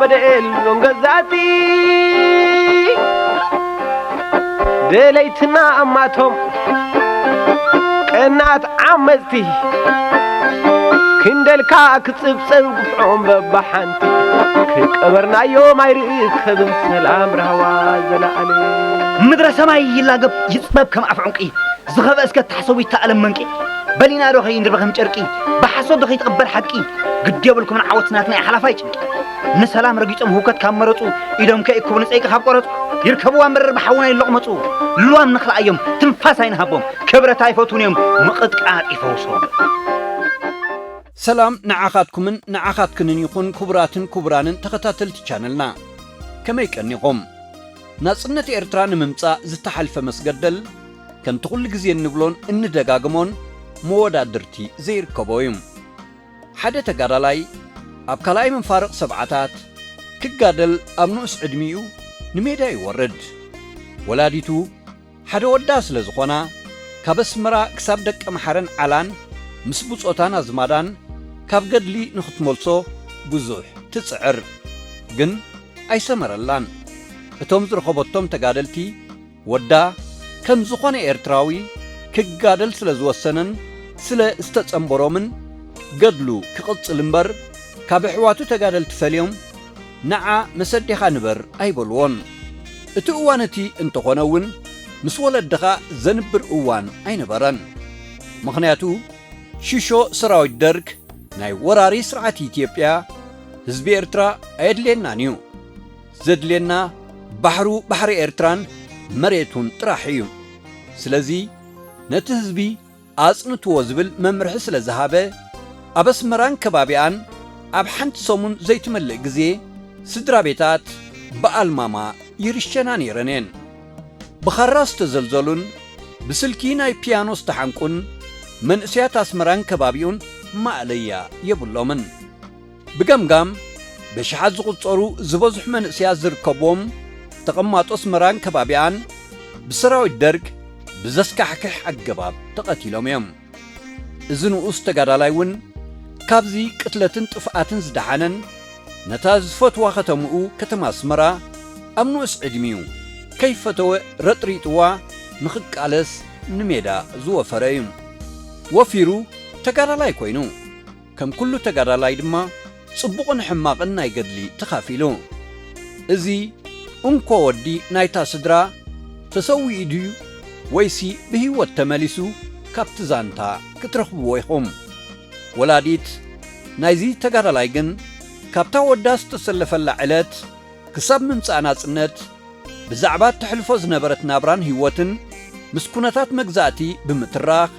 بدل نغزاتي دليتنا أماتهم كنات عمتي كندلكا كتصبصب قفعهم ببحانتي كقبرنا يوم يركب السلام رهوا زلالي مدرسة سماي يلاقب يصبب كم أفعنقي زخب أسكت تحسوي تألم منكي بلينا روحي ندربهم جركي بحسو دخي تقبل حقي قد يبلكم عوتناتنا حلافايج نسلام رقيتهم هوكت كامرتو إذا مكايكم نسأيك خابقرتو يركبوا أمر بحونا يلقمتو لوام نخلع يوم تنفاسين هبهم كبرة تايفوتون يوم مقد قاعد يفوصون سلام نعاخاتكن يكون كبرانن تخطاتلت channelنا كما يكنيقوم ناصنت إرتران ممصا زتحلف مسجدل كم تقول غزي نبلون ان دغاغمون مودادرتي زيركبويم حدا تغادلاي اب كلاي منفارق سبعات كغادل امنوس ادميو نميدا يورد ولاديتو حدا وداس لزخونا كبسمرا كساب دق محرن علان مسبوصوتان ازمادان كاب غدلي نختمولصو بزوح تصعر جن ايسمرلان اتوم زرخبوتوم تغادلتي ودا كم زخونه إرتراوي كغادل سلازوسنن سلا استصمبرومن غدلو كقصل لمبر كابحواتو تغادل تفليوم نعا مسدخا نبر ايبلون اتوانتي انتخونون مس ولدخا زنبر اوان اينبرن مخنياتو شيشو سراوي درك ناي وراري سرعه إثيوبيا حزب إرترا ايدلنا نيو زدلنا بحر إرتران مريتون طراحيو سلازي نتهزبي اصنت وزبل ممرح سلازهابه ابسمران كبابيان اب حنت سومون زيتملق غزي سدرا بيتات بالماما يرشنان يرنين بخراس تزلزلون بسلكيناي بيانوس تحنقون من اسيات اسمران كبابيون ما عليا يبلومن بقمقام بشحات زقصرو زبزح من اسيات زركبوم تقمات اسمران كبابيان بسراوي الدرك بزسكحكح عقباب تقتيلهم يوم إذن أستقادالايون كابزي قتلتن طفقاتن زدحانن نتاز فتوى ختمؤو كتما اسمرا أمنو اسعدميو كيف فتوى رطريتوا نخك علس نميدا زوا فريم وفيرو تقادالاي كوينو كم كلو تقادالاي دما صبقن حماقن ناي قدلي تخافيلو إذي انكو ودي نايتا سدرا تسوي إديو ويسي بهيوت تماليسو كابتزانتا كترخبو ويخوم ولاديت نايزي تقارلايقن كابتا وداس تسلف اللعلات كساب من سعنات النت بزعبات تحلفوز نبرت نابران هيوتن مسكونتات مقزاتي بمتراخ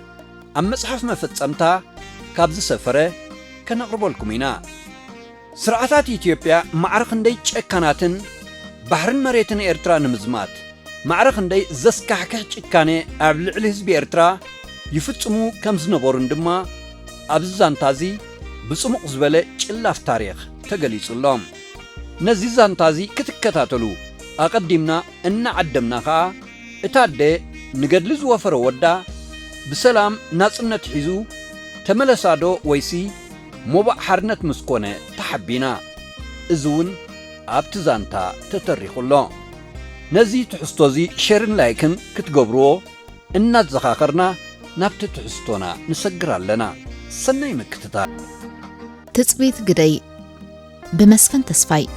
أم مصحف مفتسمتا كابز سفره كنقربو لكمينا سرعتات إثيوبيا معرخن دي چكاناتن بحرن مريتن إرتران مزمات معرخن دي زسكحكح چكاني أبلعل حزب إرترا يفتسمو كمز نبورن دما أبزانتازي بصمق زبالة چلاف تاريخ تقليس اللهم نزي زانتازي كتكتاتلو أقدمنا إن عدمنا خا اتادي نقدلز وفر ودا بسلام ناصنة حيزو تملسادو ويسي موبا حرنت مسكونة تحبينا إزون أبتزانتا تتريخ الله نزي تحستوزي شيرن لايكن كتقبرو إنات زخاخرنا نابت تحستونا نسقرال لنا سنة مكتتا تثبيت قدي بمسفن تسفاي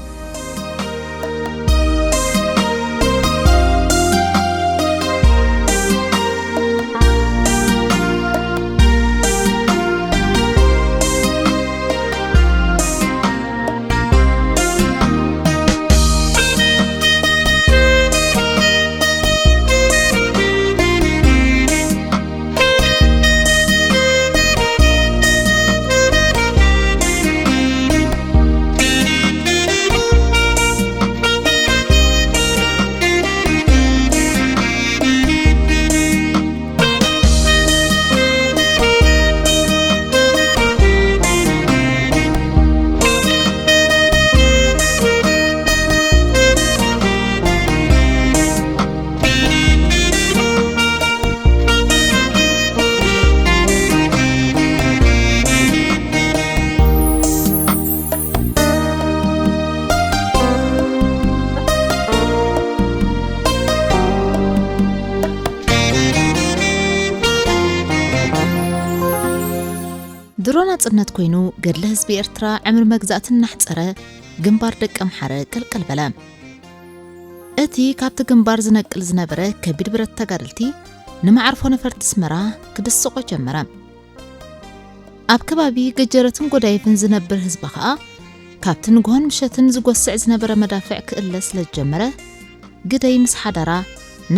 ናጽነት ኮይኑ ገድለ ህዝቢ ኤርትራ ዕምር መግዛእትን ናሕፀረ ግንባር ደቀ ምሓረ ቀልቀል በለ እቲ ካብቲ ግንባር ዝነቅል ዝነበረ ከቢድ ብረት ተጋድልቲ ንማዕርፎ ነፈርቲ ስመራ ክድስቆ ጀመረ ኣብ ከባቢ ገጀረትን ጎዳይፍን ዝነብር ህዝቢ ከዓ ካብቲ ንግሆን ምሸትን ዝጎስዕ ዝነበረ መዳፍዕ ክእለስ ለጀመረ ግደይ ምስ ሓዳራ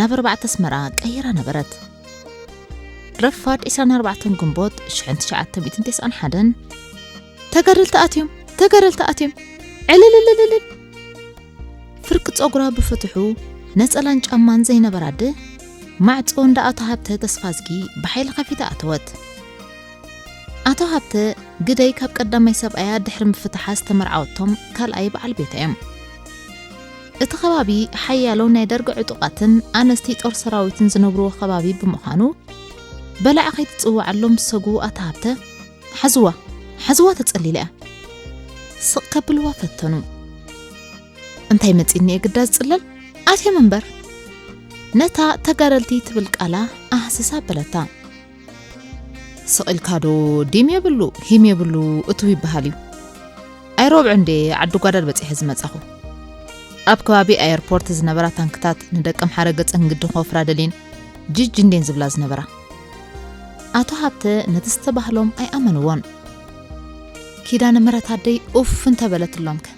ናብ 4 ስመራ ቀይራ ነበረት ረፋድ 24 ግንቦት 1991 ተጋደልቲ ኣትዮም ዕልልልልል ፍርቂ ጸጉራ ብፍትሑ ነጸላን ጫማን ዘይነበራድ ማዕጾ እንዳኣቶ ሃብተ ተስፋዝጊ ብሓይል ከፊታ ኣተወት ኣቶ ሃብተ ግደይ ካብ ቀዳማይ ሰብኣያ ድሕሪ ምፍትሓ ዝተመርዓወቶም ካልኣይ በዓል ቤት እዮም እቲ ከባቢ ሓያሎ ናይ ደርጊ ዕጡቃትን ኣነስቲ ጦር ሰራዊትን ዝነብሩ ከባቢ ብምዃኑ በላዕ ከይትጽዋዓሎም ሰጉ ኣቶ ሃብተ ሓዝዋ ተጸሊላ ስቕ ከብልዋ ፈተኑ እንታይ መጺኒ ግዳዝ ጽለል ኣትየ መንበር ነታ ተጋደልቲ ትብል ቃላ ኣህስሳ በለታ ስቕልካዶ ዲም የብሉ ሂም የብሉ እቱ ይበሃል እዩ ኣይሮብዕ እንዴ ዓዱ ጓዳድ በጺሕ ዝመጻኹ ኣብ ከባቢ ኤርፖርት ዝነበራ ታንክታት ንደቀም ሓረ ገጸን ግድን ኾፍራ ደሊን ጅጅ እንዴን ዝብላ ዝነበራ ኣቶ ሃብተ ነቲ ዝተባህሎም ኣይኣመንዎን ኪዳነ ምሕረታደይ ኡፍ እንተበለትሎምከ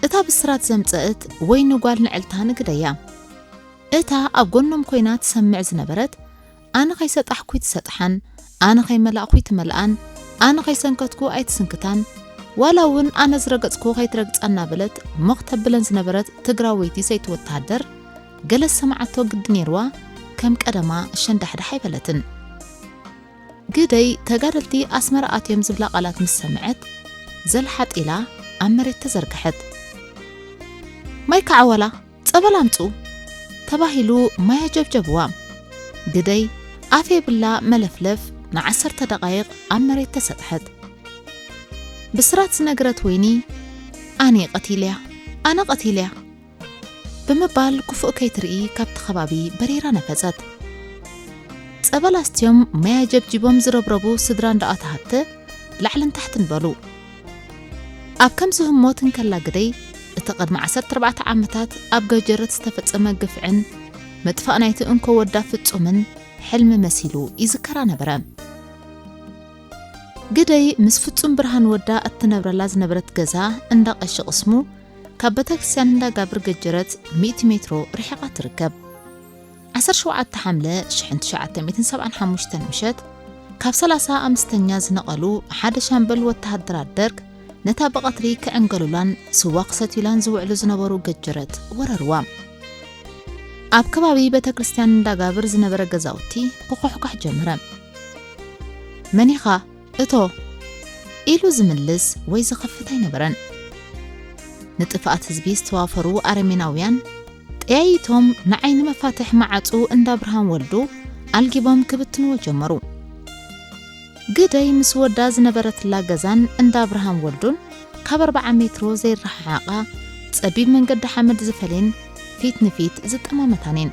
እታ ብስራት ዘምጽእት ወይ ንጓል ንዕልታ ንግደያ እታ ኣብ ጎኖም ኮይና ትሰምዕ ዝነበረት ኣነ ኸይሰጣሕኩ ትሰጥሓን ኣነ ኸይመላእኩ ትመልኣን ኣነ ኸይሰንከትኩ ኣይትስንክታን ዋላውን ኣነ ዝረገጽኩ ኸይትረግጻና በለት መኽተብለን ዝነበረት ትግራወይቲ ሰይቲ ወታደር ገለ ሰማዓቶ ግድ ነይርዋ ከም ቀደማ ሸንዳሕዳሕ ኣይበለትን ግደይ ተጋደልቲ ኣስመራ ኣትዮም ዝብላ ቃላት ምስ ሰምዐት ዘልሓጢላ ኣብ መሬት ተዘርግሐት ማይ ከዓወላ ጸበል ኣምጹ ተባሂሉ ማያ ጀብጀብዋ ግደይ ኣፌ ብላ መለፍለፍ ን10 ደቃይቕ ኣብ መሬት ተሰጥሐት ብስራት ዝነገረት ወይኒ ኣነ ቀቲልያ ብምባል ክፉእ ከይትርኢ ካብቲ ከባቢ በሪራ ነፈጸት ጸበል ኣስትዮም ማያ ጀብጂቦም ዝረብረቡ ስድራ እንዳኣቶ ሃብተ ላዕልን ታሕትን በሉ ኣብ ከምዚ ህሞትን ከላ ግደይ እቲ ቅድሚ 14 ዓመታት ኣብ ገጀረት ዝተፈጸመ ግፍዕን መጥፋእ ናይቲ እንኮ ወዳ ፍጹምን ሕልሚ መሲሉ ይዝከራ ነበረ ግደይ ምስ ፍጹም ብርሃን ወዳ እትነብረላ ዝነበረት ገዛ እንዳቀሽ ቅስሙ ካብ ቤተክርስትያን እንዳጋብር ገጀረት 100 ሜትሮ ርሒቓ ትርከብ 17 ሓምለ 1975 ምሸት ካብ 35ኛ ዝነቐሉ ሓደ ሻምበል ወተሃደራት ደርግ ነታ በቐትሪ ከዕንገሉላን ስዋ ክሰትዩላን ዝውዕሉ ዝነበሩ ገጀረት ወረርዋ ኣብ ከባቢ ቤተክርስትያን እንዳጋብር ዝነበረ ገዛውቲ ክኾሕኳሕ ጀመረ መኒኻ እቶ ኢሉ ዝምልስ ወይ ዝኸፍት ኣይነበረን ንጥፋኣት ህዝቢ ዝተዋፈሩ ኣረሜናውያን ጠያይቶም ንዓይኒ መፋትሕ ማዓጹ እንዳ ብርሃን ወልዱ ኣልጊቦም ክብትንዎ ጀመሩ ግደይ ምስ ወዳ ዝነበረትላ ገዛን እንዳ ብርሃን ወልዱን ካብ 40 ሜትሮ ዘይረሓሓቓ ጸቢብ መንገዲ ሓመድ ዝፈሌን ፊት ንፊት ዝጠማመታኔን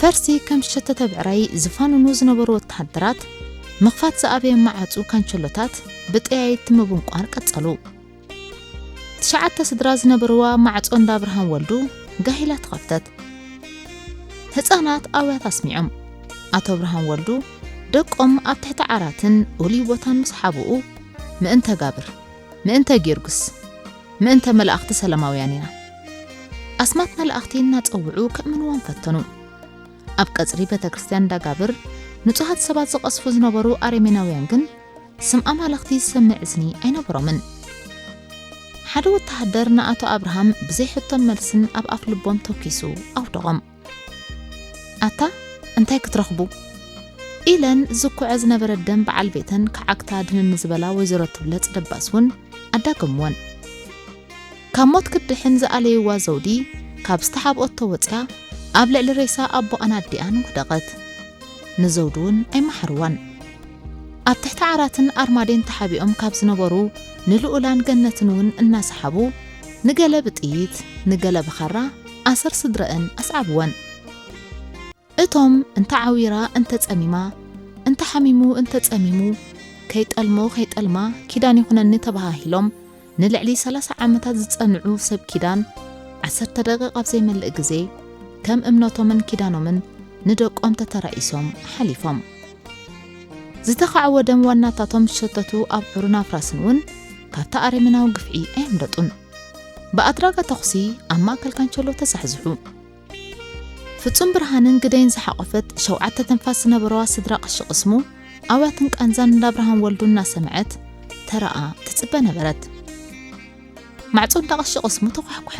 ፈርሲ ከም ሸተተ ብዕራይ ዝፋንኑ ዝነበሩ ወተሃደራት መኽፋት ዝኣበየ ማዓጹ ካንቸሎታት ብጠያይት ምብንቋር ቀጸሉ 9 ስድራ ዝነበርዋ ማዓጾ እንዳ ብርሃን ወልዱ ጋሂላ ተኸፍተት ህፃናት ኣውያት ኣስሚዖም ኣቶ ብርሃን ወልዱ ደቆም ኣብ ትሕቲ ዓራትን ኡልይ ቦታን ምስ ሓብኡ ምእንተ ጋብር ምእንተ ጊዮርግስ ምእንተ መላእኽቲ ሰላማውያን ኢና ኣስማት መላእኽቲ እናጸውዑ ከእምንዎም ፈተኑ ኣብ ቀጽሪ ቤተክርስትያን እንዳጋብር ንጹሃት ሰባት ዝቐስፉ ዝነበሩ ኣረሜናውያን ግን ስም ኣማለኽቲ ዝሰምዕ እዝኒ ኣይነበሮምን ሓደ ወተሃደር ንኣቶ ኣብርሃም ብዘይሕቶን መልስን ኣብ ኣፍ ልቦም ተኪሱ ኣውደቖም ኣታ እንታይ ክትረኽቡ ኢለን ዝኩዐ ዝነበረ ደም በዓል ቤተን ከዓክታ ድንን ዝበላ ወይዘሮ ትብለጽ ደባስውን ኣዳገምወን ካብ ሞት ክድሕን ዝኣለይዋ ዘውዲ ካብ ዝተሓብኦት ተወፅያ ኣብ ልዕሊ ሬሳ ኣቦ ኣናዲኣን ወደቐት ንዘውዱውን ኣይመሓርዋን ኣብ ትሕቲ ዓራትን ኣርማዴን ተሓቢኦም ካብ ዝነበሩ ንልኡላን ገነትንውን እናሰሓቡ ንገለ ብጥይት ንገለ ብኻራ ኣሰር ስድረአን ኣስዓብወን እቶም እንተ ዓዊራ እንተ ጸሚማ እንተ ሓሚሙ እንተ ጸሚሙ ከይጠልማ ኪዳን ይኹነኒ ተባሂሎም ንልዕሊ 30 ዓመታት ዝጸንዑ ሰብ ኪዳን 10 ደቂቃ ዘይመልእ ግዜ ከም እምነቶምን ኪዳኖምን ንደቆም ተተራኢሶም ሓሊፎም ዝተኻዕወ ደም ዋናታቶም ሸተቱ ኣብ ዑሩና ፍራስን እውን ካብታ ኣረመናዊ ግፍዒ ኣይምለጡን በኣድራጋ ተኽሲ ኣብ ማእከል ካንቸሎ ተሳሕዝሑ ፍጹም ብርሃንን ግደይን ዝሓቆፈት 7 ተንፋስ ዝነበረዋ ስድራ ቀሺ ቅስሙ ኣዋትን ቃንዛን እንዳብርሃን ወልዱ እናሰምዐት ተረኣ ትጽበ ነበረት ማዕጾ እንዳቀሺ ቅስሙ ተኳሕኩሐ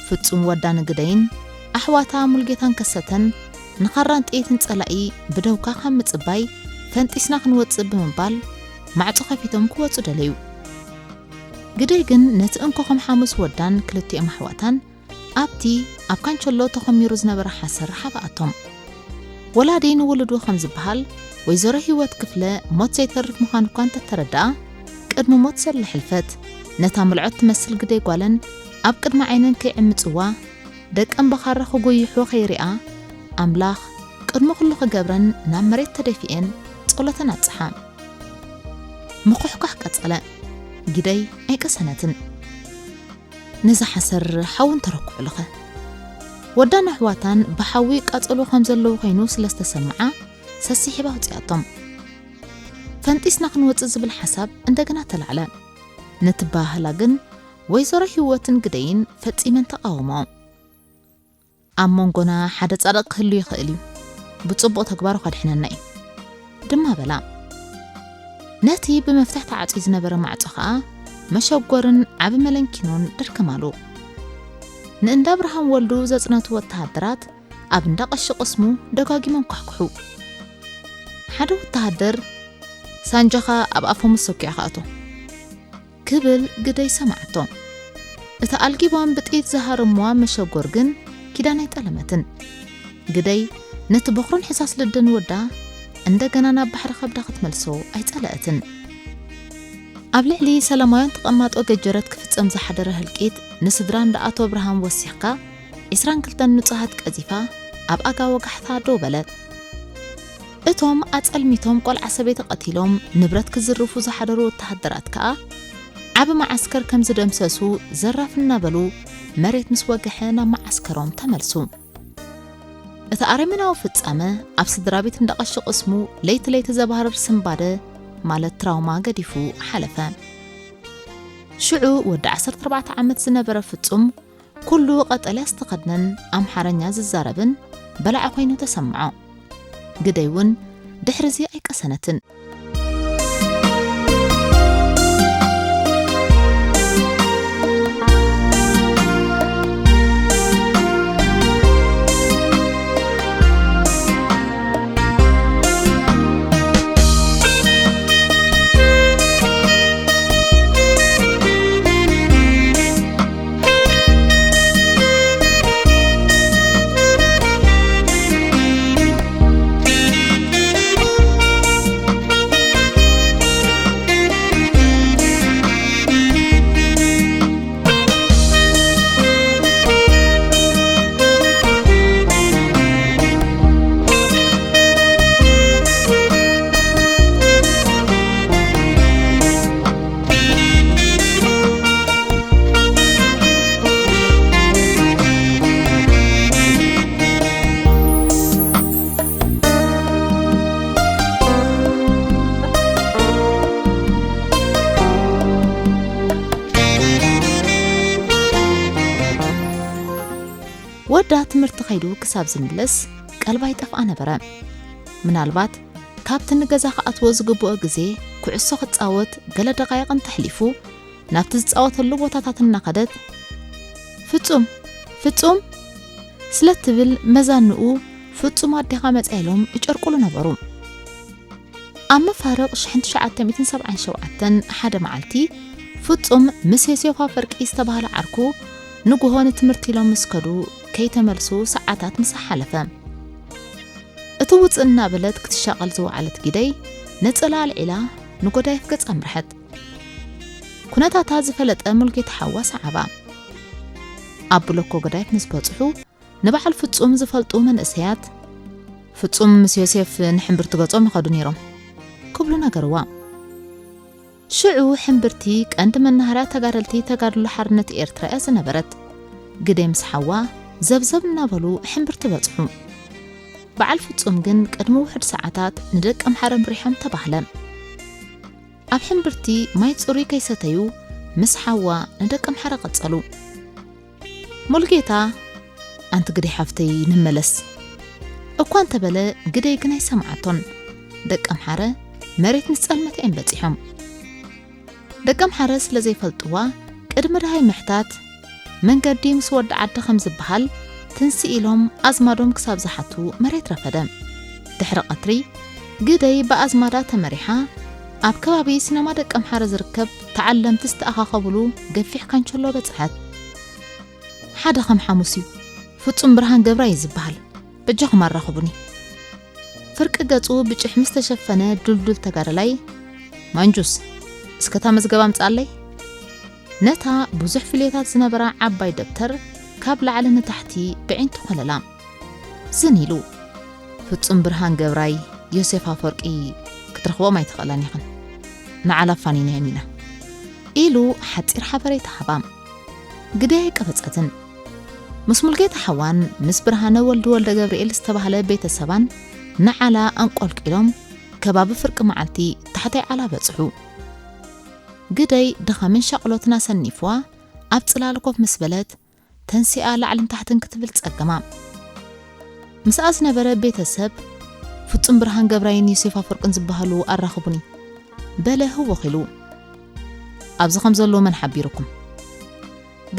ፍጹም ወዳን ግደይን ኣሕዋታ ሙልጌታን ከሰተን ንኻራን ጥይትን ጸላኢ ብደውካ ከም ምጽባይ ፈንጢስና ክንወጽእ ብምባል ማዕጾ ከፊቶም ክወጹ ደለዩ ግደይ ግን ነቲ እንኮኸም ሓሙስ ወዳን ክልቲኦም ኣሕዋታን ኣብቲ ኣብ ካንቸሎ ተኸሚሩ ዝነበረ ሓሰር ሓባኣቶም ወላዲ ንውልዱ ከም ዝበሃል ወይዘሮ ህይወት ክፍለ ሞት ዘይተርፍ ምዃኑ እኳ እንተተረድኣ ቅድሚ ሞት ዘሎ ሕልፈት ነታ ምልዖት ትመስል ግደይ ጓለን ኣብ ቅድሚ ዓይነን ከይዕምጽዋ ደቀን በኻረ ክጎይሑ ከይሪኣ ኣምላኽ ቅድሚ ኩሉ ክገብረን ናብ መሬት ተደፊአን ጸሎተን ኣጽሓ ምኹሕኳሕ ቀጸለ ግደይ ኣይቀሰነትን ነዛ ሓሰር ሓውን ተረኩዑ ለኸ ወዳን ኣሕዋታን ብሓዊ ቃጸሎ ከም ዘለዉ ኮይኑ ስለስተሰምዓ ሰሲሒባ ውፅያቶም ፈንጢስና ክንወጽእ ዝብል ሓሳብ እንደገና ተላዕለ ነትባህላ ግን ወይዘሮ ህይወትን ግደይን ፈጺመን ተቃወሞ ኣብ መንጎና ሓደ ጻድቕ ክህሉ ይኽእል እዩ ብጽቡቕ ተግባሩ ከድሕነና እዩ ድማ በላ ነቲ ብመፍትሕ ተዓጽዩ ዝነበረ ማዕጾ ኸኣ መሸጎርን ዓብ መለንኪኖን ደርከማሉ ንእንዳ ብርሃን ወልዱ ዘጽነቱ ወተሃደራት ኣብ እንዳ ቀሺ ቅስሙ ደጋጊሞም ኳሕኩሑ ሓደ ወተሃደር ሳንጃኻ ኣብ ኣፎም ሰኪዑ ኸኣቶ ክብል ግደይ ሰማዕቶ እታ ኣልጊቦም ብጥይት ዝሃርምዋ መሸጎር ግን ኪዳን ኣይጠለመትን ግደይ ነቲ በኽሩን ሕሳስ ልደን ወዳ እንደገና ናብ ባሕሪ ከብዳ ክትመልሶ ኣይጸለአትን ኣብ ልዕሊ ሰላማውያን ተቐማጦ ገጀረት ክፍጸም ዝሓደረ ህልቂት ንስድራ እንዳኣቶ ብርሃን ወሲኽካ 22 ንጹሃት ቀዚፋ ኣብ ኣጋ ወጋሕታ ደው በለት እቶም ኣጸልሚቶም ቆልዓ ሰበይቲ ቀቲሎም ንብረት ክዝርፉ ዝሓደሩ ወተሃደራት ከዓ ዓብ ማዓስከር ከም ዝደምሰሱ ዘራፍ እናበሉ መሬት ምስ ወግሐ ናብ ማዓስከሮም ተመልሱ እቲ ኣረመናዊ ፍጻመ ኣብ ስድራ ቤት እንዳቀሺ ቅስሙ ለይቲ ዘባህርር ስምባደ ማለት ትራውማ ገዲፉ ሓለፈ ሽዑ ወዲ 14 ዓመት ዝነበረ ፍጹም ኩሉ ቀጠልያ ዝተኸድነን ኣምሓርኛ ዝዛረብን በላዕ ኮይኑ ተሰምዖ ግደይ እውን ድሕሪዚ ኣይቀሰነትን ወዳ ትምህርቲ ኸይዱ ክሳብ ዝምለስ ቀልባይ ጠፍኣ ነበረ ምናልባት ካብቲ ንገዛ ከኣትዎ ዝግብኦ ግዜ ኩዕሶ ክጻወት ገለ ደቃይቕን ተሕሊፉ ናብቲ ዝጻወተሉ ቦታታት እናኸደት ፍጹም ስለትብል መዛንኡ ፍጹም ኣዴኻ መጻኢሎም ይጨርቁሉ ነበሩ ኣብ መፋረቕ 1977 ሓደ መዓልቲ ፍጹም ምስ ዮሴፋ ፈርቂ ዝተባህለ ዓርኩ ንጉሆን ትምህርቲ ኢሎም መስከዱ ከይተመልሱ ሰዓታት ምስ ሓለፈ እቲ ውፅእና በለት ክትሻቀል ዝወዓለት ግደይ ነጽላል ዒላ ንጎዳይ ፍገጽ ኣምርሐት ኩነታታ ዝፈለጠ ሙልጌታ ሓዋስ ዓባ ኣብ ብሎኮ ጎዳይ ምስ በጽሑ ንባዕል ፍጹም ዝፈልጡ መንእሰያት ፍጹም ምስ ዮሴፍ ንሕምብርቲ ገጾም ይኸዱ ነይሮም ክብሉ ነገርዋ ሽዑ ሕምብርቲ ቀንዲ መናሃርያ ተጋደልቲ ተጋድሎ ሓርነት ኤርትራ እያ ዝነበረት ግደይ ምስ ሓዋ ዘብዘብ እናበሉ ሕምብርቲ በጽሑ በዓል ፍጹም ግን ቅድሚ ውሕድ ሰዓታት ንደቂ ኣምሓረ ምሪሖም ተባህለ ኣብ ሕምብርቲ ማይ ጽሩይ ከይሰተዩ ምስ ሓዋ ንደቂ ኣምሓረ ቀጸሉ ሙልጌታ ኣንቲ ግደይ ሓፍተይ ንመለስ እኳ እንተበለ ግደይ ግን ኣይሰምዓቶን ደቂ ኣምሓረ መሬት ንጸልመት እዮም በጺሖም ደቂ ኣምሓረ ስለ ዘይፈልጥዋ ቅድሚ ድሃይ ምሕታት መንገዲ ምስ ወዲ ዓዲ ከም ዝበሃል ትንሲ ኢሎም ኣዝማዶም ክሳብ ዝሓቱ መሬት ረፈደ ድሕሪ ቀትሪ ግደይ ብኣዝማዳ ተመሪሓ ኣብ ከባቢ ሲነማ ደቂ ኣምሓረ ዝርከብ ተዓለምቲ ዝተኣኻኸብሉ ገፊሕ ካንቸሎ በጽሐት ሓደ ከም ሓሙስ እዩ ፍጹም ብርሃን ገብራ እዩ ዝበሃል ብጃኹም ኣራኸቡኒ ፍርቂ ገጹ ብጭሕ ምስ ተሸፈነ ዱልዱል ተጋደላይ ማንጁስ እስከታ መዝገባ ምጻለይ ነታ ብዙሕ ፍልየታት ዝነበራ ዓባይ ደብተር ካብ ላዕሊ ንታሕቲ ብዒንቱ ኸለላ ዝኒሉ ፍጹም ብርሃን ገብራይ ዮሴፍ ኣፈወርቂ ክትረኽቦም ኣይትኽእለን ይኽን ንዓላፋኒና የሚና ኢሉ ሓፂር ሓበሬታ ሃባ ግደይ ቀበጸትን ምስ ሙልጌታ ሓዋን ምስ ብርሃነ ወልደ ገብርኤል ዝተባህለ ቤተሰባን ንዓላ አንቆልቂሎም ከባቢ ፍርቂ መዓልቲ ታሕተይ ዓላ በጽሑ ግደይ ድኸምን ሸቕሎትና ሰኒፍዋ ኣብ ጽላል ኮፍ ምስ በለት ተንሲኣ ላዕልን ታሕትን ክትብል ጸገማ ምስኣ ዝነበረ ቤተሰብ ፍጹም ብርሃን ገብራይን ዮሴፍ ኣፈወርቅን ዝበሃሉ ኣራኽቡኒ በለ ህወኺሉ ኣብዚ ከም ዘሎ መን ሓቢርኩም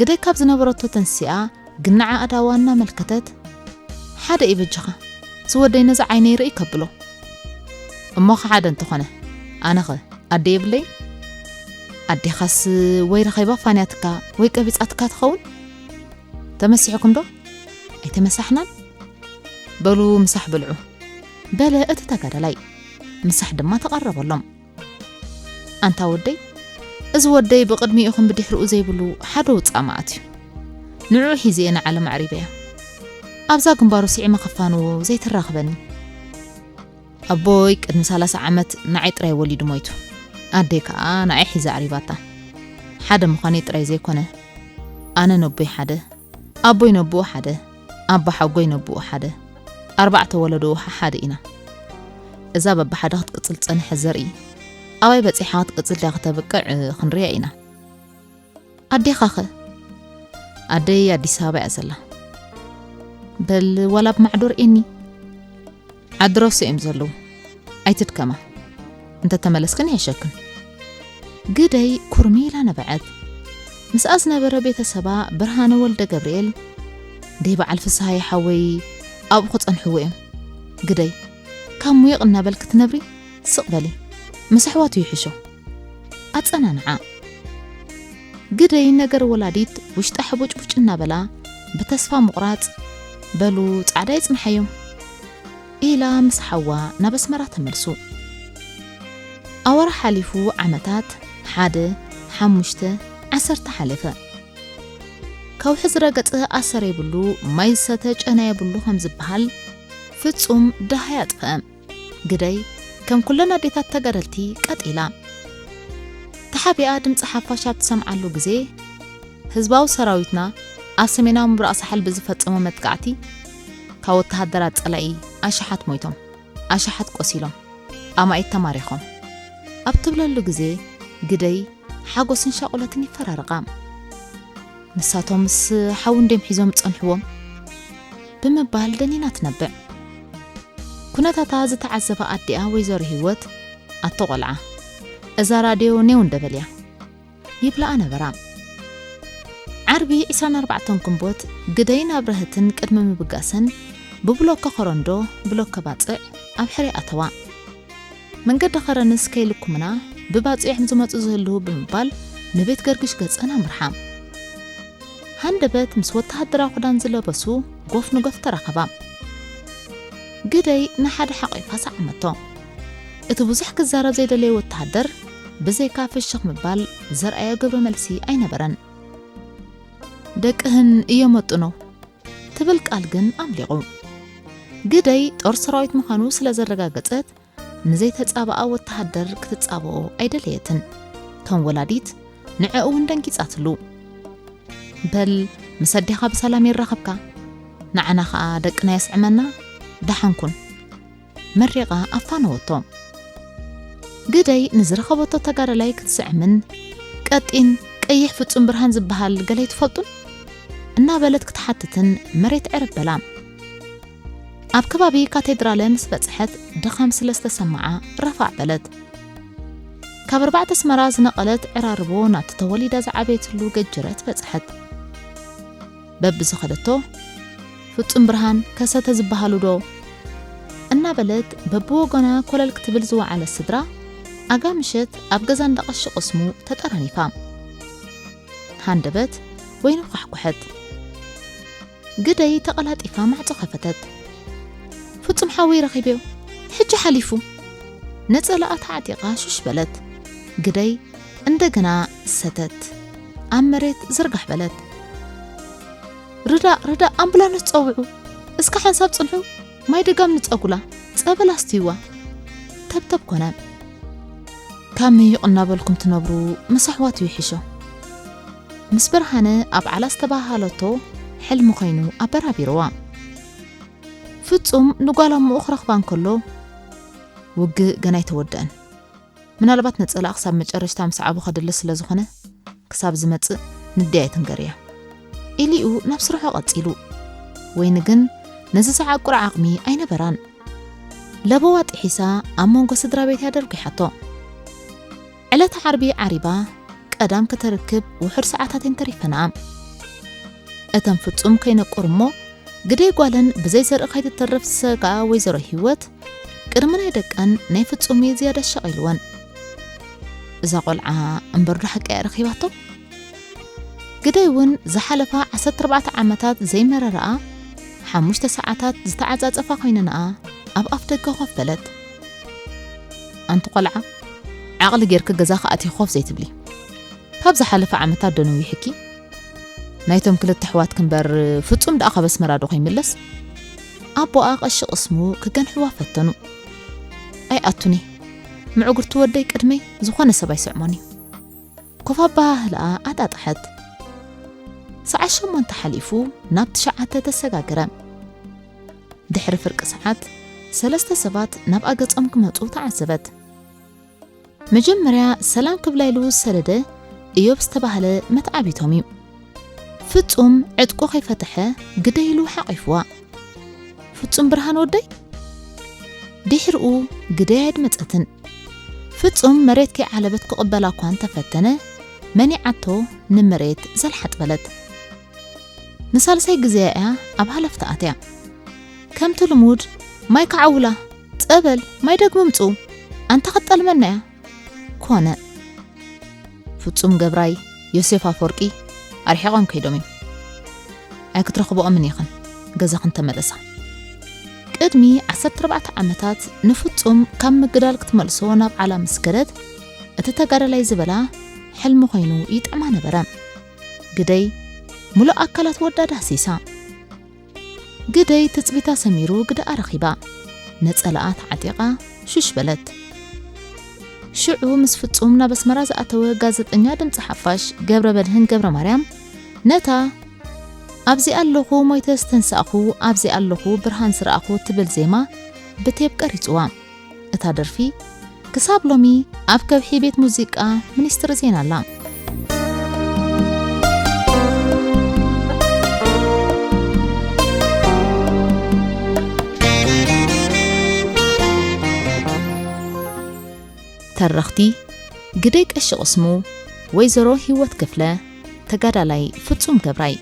ግደይ ካብ ዝነበረቶ ተንሲኣ ግናዓ ኣዳዋና መልከተት ሓደ ይበጅኻ ዝወደይ ነዚ ዓይነይ ርኢ ከብሎ እሞኸ ሓደ እንተኾነ ኣነኸ ኣደ የብለይ ኣዴኻስ ወይ ረኸይባ ፋንያትካ ወይ ቀቢጻትካ ትኸውን ተመሲሕኩም ዶ ኣይተመሳሕናን በሉ ምሳሕ ብልዑ በለ እቲ ተጋደላይ ምሳሕ ድማ ተቐረበሎም ኣንታ ወደይ እዚ ወደይ ብቕድሚኡኹም ብድሕሪኡ ዘይብሉ ሓደ ውፃእ ማኣት እዩ ንዑ ሒዚአ ንዓለ ማዕሪበያ ኣብዛ ግንባሩ ሲዒ መኸፋኑ ዘይትራኽበኒ ኣቦይ ቅድሚ 30 ዓመት ንዓይ ጥራይ ወሊዱ ሞይቱ ኣደይ ከዓ ንዓይ ሒዛ ኣሪባታ ሓደ ምዃነይ ጥራይ ዘይኮነ ኣነ ነቦይ ሓደ ኣቦይ ነብኡ ሓደ ኣባ ሓጎይ ነብኡ ሓደ 4 ወለዶ ሓደ ኢና እዛ በብሓደ ክትቅጽል ጸንሐ ዘርኢ ኣባይ በጺሓ ክትቅጽል ዳ ከተበቅዕ ክንሪያ ኢና ኣዴኻ ኸ ኣደይ ኣዲስ ኣበባ እያ ዘላ በል ወላ ብማዕዶር እኒ ዓድሮስ እዮም ዘለዉ ኣይትድከማ እንተ ተመለስክን ይሕሸክን ግደይ ኩርሚላ ነበዐት ምስኣ ዝነበረ ቤተሰባ ብርሃነ ወልደ ገብርኤል ደይ በዓል ፍስሓ ይሓወይ ኣብኡ ክጸንሕዎ እዮም ግደይ ካብ ሙይቕ እናበል ክትነብሪ ስቕ በሊ ምስሕዋቱ ይሕሾ ኣጸናንዓ ግደይ ነገር ወላዲት ውሽጣ ሕቡጭቡጭ እናበላ ብተስፋ ምቑራጽ በሉ ጻዕዳ ይጽምሐዮም ኢላ ምስ ሓዋ ናብ ኣስመራ ተመልሱ ኣወራ ሓሊፉ ዓመታት 1 5 10 ሓለፈ ከውሒ ዝረገጸ ኣሰር የብሉ ማይ ዝሰተ ጨና የብሉ ከም ዝበሃል ፍጹም ድሃ ያጥፍአ ግደይ ከም ኩለን ኣዴታት ተጋደልቲ ቀጢላ ተሓቢኣ ድምፂ ሓፋሽ ኣብ ትሰምዓሉ ግዜ ህዝባዊ ሰራዊትና ኣብ ሰሜናዊ ምብራቕ ሳሕል ብዝፈጸሞ መጥቃዕቲ ካብ ወተሃደራት ጸላኢ ኣሽሓት ሞይቶም ኣሽሓት ቆሲሎም ኣማኢት ተማሪኾም ኣብ ትብለሉ ግዜ ግደይ ሓጎስን ሻቁለትን ይፈራርቓ ንሳቶም ምስ ሓውን ደም ሒዞም ጸንሕዎም ብምባል ደኒና ትነብዕ ኩነታታ ዝተዓዘበ ኣዲኣ ወይዘሮ ህይወት ኣተቆልዓ እዛ ራድዮ ኔው እንደበልያ ይብላኣ ነበራ ዓርቢ 24 ግንቦት ግደይ ናብ ረህትን ቅድሚ ምብጋሰን ብብሎክ ኸረንዶ ብሎክ ባጽዕ ኣብ ሕሪ ኣተዋ መንገዲ ኸረንስ ከይልኩምና ብባጽዕ ዝመጹ ዝህልው ብምባል ንቤት ገርግሽ ገጸና ምርሓ ሃንደበት ምስ ወተሃደራዊ ክዳን ዝለበሱ ጎፍ ንጎፍ ተረኸባ ግደይ ንሓደ ሓቂፋ ሰዓመቶ እቲ ብዙሕ ክዛረብ ዘይደለየ ወተሃደር ብዘይካ ፍሽኽ ምባል ዘርአዮ ግብረ መልሲ ኣይነበረን ደቅህን እየመጡኖ ትብል ቃል ግን ኣምሊቑ ግደይ ጦር ሰራዊት ምዃኑ ስለ ዘረጋገጸት ንዘይ ተጻብኣ ወተሃደር ክትጻብኦ ኣይደለየትን توم ولاديت نعقون دنكيصاتلو بل مسديخا بسلام يرخبكا نعنا خا دقنا يسعمنا دحنكن مريقا أفانوتو قدي نزرخبوتو تقارلاي كتسعمن قطين قيح فصم برهان زبحال قلي تفلطن እና በለት ክትሓትትን መሬት ዕርብ በላ ኣብ ከባቢ ካቴድራልን ስበጽሐት ድኻም ስለስተ ሰማዓ ረፋዕ በለት ካብ 4 ስመራ ዝነቐለት ዕራርቦ ናት ተወሊዳ ዝዓበየትሉ ገጅረት በጽሐት በብዝ ኸደቶ ፍጹም ብርሃን ከሰተ ዝበሃሉ ዶ እና በለት በብወገና ኮለል ክትብል ዝወዓለ ስድራ ኣጋምሸት ኣብ ገዛ እንዳቐሽ ቅስሙ ተጠረኒፋ ሃንደበት ወይኑ ቋሕቋሕት قدي تقلطيفا معصو خفتت فصم حاوي رخيبيو حج حليفو نصلات عتيقا شش بلت قدي اندغنا ستت امريت زرغح بلت ردا امبولانس تصوعو اسكا حساب صنحو ماي دغام نصقولا صبلاستيوا تبتب كنا كامي يقنابلكم تنبرو مسحوات يحشو مسبرهانه اب على استباهالتو حلم خينو أبرا بيروا فتصم نقالهم مؤخرخ بانكلو وق جناي تودن من البات نتسأل أقصى مجرش تام سعابو خد اللس لزخنة كساب زمت نداية تنقريا إليو نفس روحو قتيلو وينجن نزس عقر عقمي أين بران لبوات إحسا أمونغو صدرا بيت هادركي حطو علة عربي عريبا قدام كتركب وحر ساعتين تريفنا أتم فتصم كينا قرمو قدي قوالن بزي زرق خيط الترف ساقا ويزرو هيوت قرمنا يدقان ناي فتصمي زيادة الشغيلوان إذا قلعا انبرو حق أرخيباتو قدي ون زحالفا 14 عامتات زي مرارا 5 ساعتات زتعزاز أفا خيننا أب أفتقو خفلت أنتو قلعا عقل جيرك جزاخ أتي خوف زي تبلي فاب زحالفا عامتات دونو يحكي نايتم كل التحوات كنبر فتصم دقا بس مرادو خيملس أبو أقش اسمو كجن حوا فتنو أي أتوني معقر تودي قدمي زخانة سباي سعماني كوفا باهلا أداتحت سعشم وانت حليفو نابت شعاتة تساقاقرا دحر فرق ساعات 3 سبات ناب أقص أمك مطو تعزبت مجمريا سلام كبلايلو سردة إيوب استباهلا متعبي تومي فتصم عدقو خيفتحه قديلو حقيفوا فتصم برهان ودي دحرقو قديد متقتن فتصم مريتكي على بتكو قبلا كوان تفتنه منيعتو نمريت زلحت بلد نسال سي قزيائها أبها لفتقاتيا كم تلمود ماي كعولا تقبل ماي دق ممتو أنت خطال منايا كوانا فتصم قبراي يوسف أفوركي أرحيقهم كيدومين أيك ترخبوا أمنيخن جزاخن تملسا قدمي 14 عامتات نفتصم كم مقدالك تملسونا على مسكرت اتتقار لي زبلا حلم خينو يتعما نبرا قدي ملو أكلات ودادا سيسا قدي تثبيتا سميرو قد أرخيبا نتسألات عتيقة شش بلد شعو مسفتصمنا بس مراز أتوى غازت انيا دمت حفاش قبر بدهن قبر مريم نتا أبزي اللخو ميتستنساخو أبزي اللخو برهان سراخو تبل زيما بتيب قريتوا اتادر في كساب لومي أبكب حيبيت موزيكا منستر زين الله ترختي قديك أش اسمو ويزرو هيوت كفلة تقادالي فتصم كبراي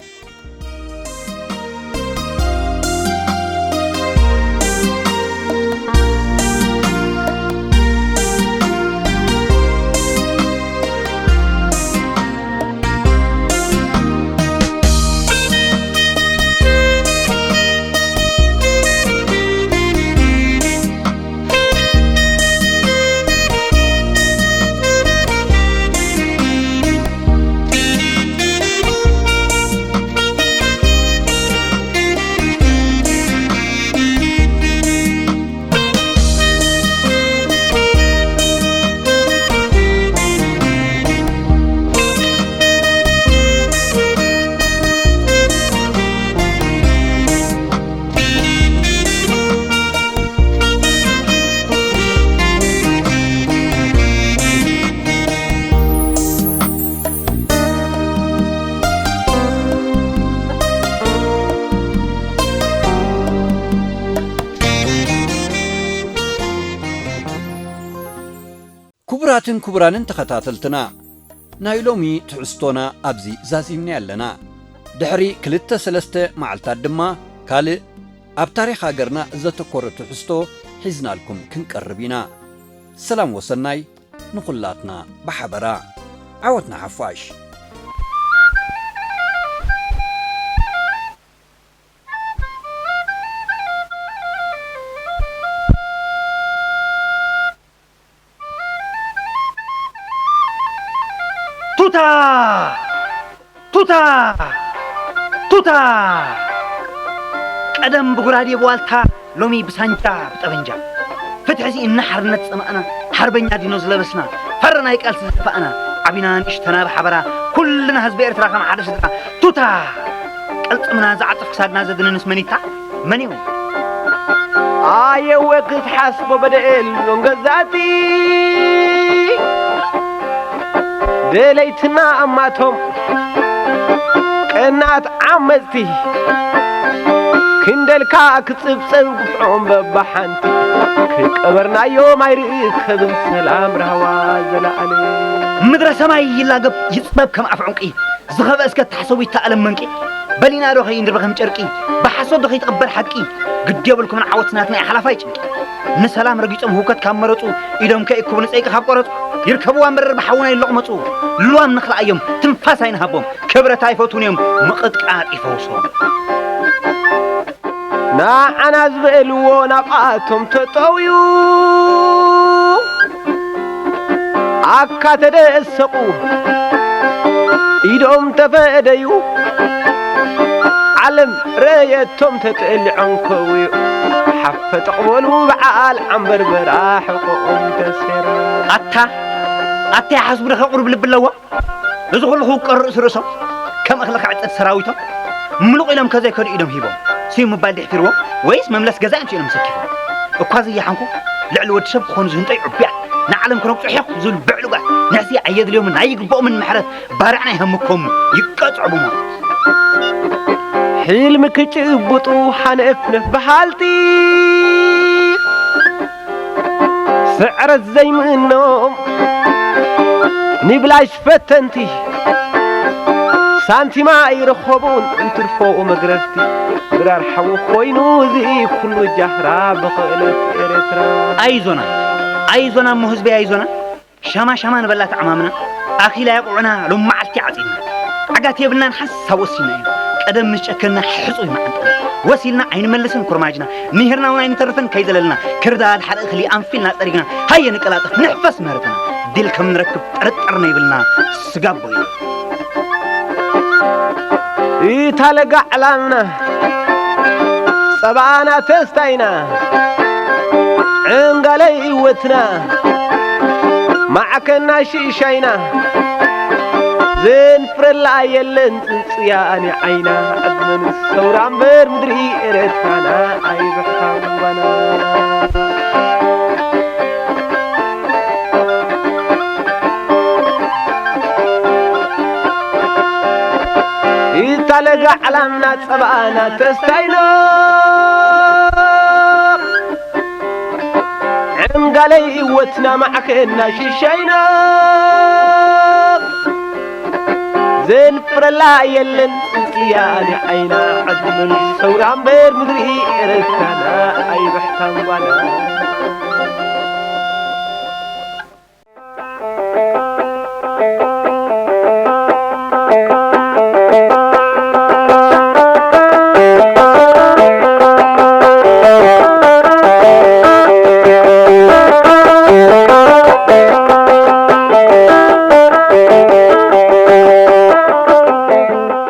ክቡራትን ክቡራንን ተኸታተልትና ናይ ሎሚ ትዕስቶና ኣብዚ ዛዚምና ኣለና ድሕሪ 2-3 መዓልታት ድማ ካልእ ኣብ ታሪኽ ሃገርና ዘተኮረ ትዕስቶ ሒዝናልኩም ክንቀርብ ኢና ሰላም ወሰናይ ንኹላትና ብሓበራ ዓወትና ሓፋሽ توتا قدم بغرادي بوالتا لومي بسانجا بطبنجا فتحسي إن حرنت سمعنا حربنا دينوز لبسنا فرنا يقال سفأنا عبنا نشتنا بحبرا كلنا هزب إرترا كما حدث توتا قلت منا زعطف كسادنا زدنا نسمنيتا منيو وقت حسبه بدأل ونقزاتي دليتنا أماتهم كنات عمزتي كندلكا كتصبصب قفعهم ببحانتي كقبرنا يوم يريك بالسلام رهوا زلالي مدرسة ما يلاقب يصبب كم أفعنقي زخب اسكت تحسوي تألم منكي بلينا روخي ندربخم جركي بحسود دخي تقبل حقي قد يبلكم عوتناتنا حلفايج نسلام رقيتهم هوكت كامرتو إذا مكايكم نسأيك خبقرت يركبوا أمر بحونا يلقمتو لوام نخلع يوم تنفاسين هبهم كبرة تايفوتون يوم مقد قاعد يفوصون ناعنا زبقلوا نبقاتهم تطويو عكا تدسقوا إيدهم تفاديو علم رايتهم تتقلعون كويو حفة تقبلوا بعال عم بربرا حقوقهم تسيرا أتا حسب لك قرب لب اللواء يزغل له قرص رسو كم أخلق عدد سراويته ملوق إلهم كذا يكون إيدهم هيبهم سيم مبالي حفيروا ويس مملس جزاء مش إلهم سكيفهم وكوازي يحنكو لعلو ودشب خون زهنطي عبيع نعلم كنوك تحيق زول بعلو قاع ناسي عياد اليوم نعيق بقو من محرات بارعنا يهمكم يقاطعوا بما حلمك تبطو حنفنف بحالتي سعر الزي منهم نبلاش فتنتي سانتي ما يرخبون انترفو مقرفتي برار حو خوينو زي كل جهرا بقلت إرترا أيزونا مهزبي أيزونا شما نبلات عمامنا أخي لا يقعنا لما عالتي عزينا عقات يبنا نحس سوسينا قدم مشكلنا حصوي ما أنت وسيلنا عين ملسن كرماجنا مهرنا وعين ترفن كيدللنا كردا الحرق خلي أنفلنا طريقنا هيا نقلاطف نحفس مهرتنا ديل كم نركب ترترنا يبلنا سقابو يتلقى علامنا سبعنا تستينا عنقلي وتنا معكنا شيشينا زين فرلا يلن تنصياني عينا أدمن السوران بير مدري إرتانا أي بحثان وانا يتلقى علامنا سبعنا تستينا عنقلي وتنا معكنا شيشينا زين فرلا يلن تنصياني عينا عدمن السوران بير مدري إرتانا أي بحثان وانا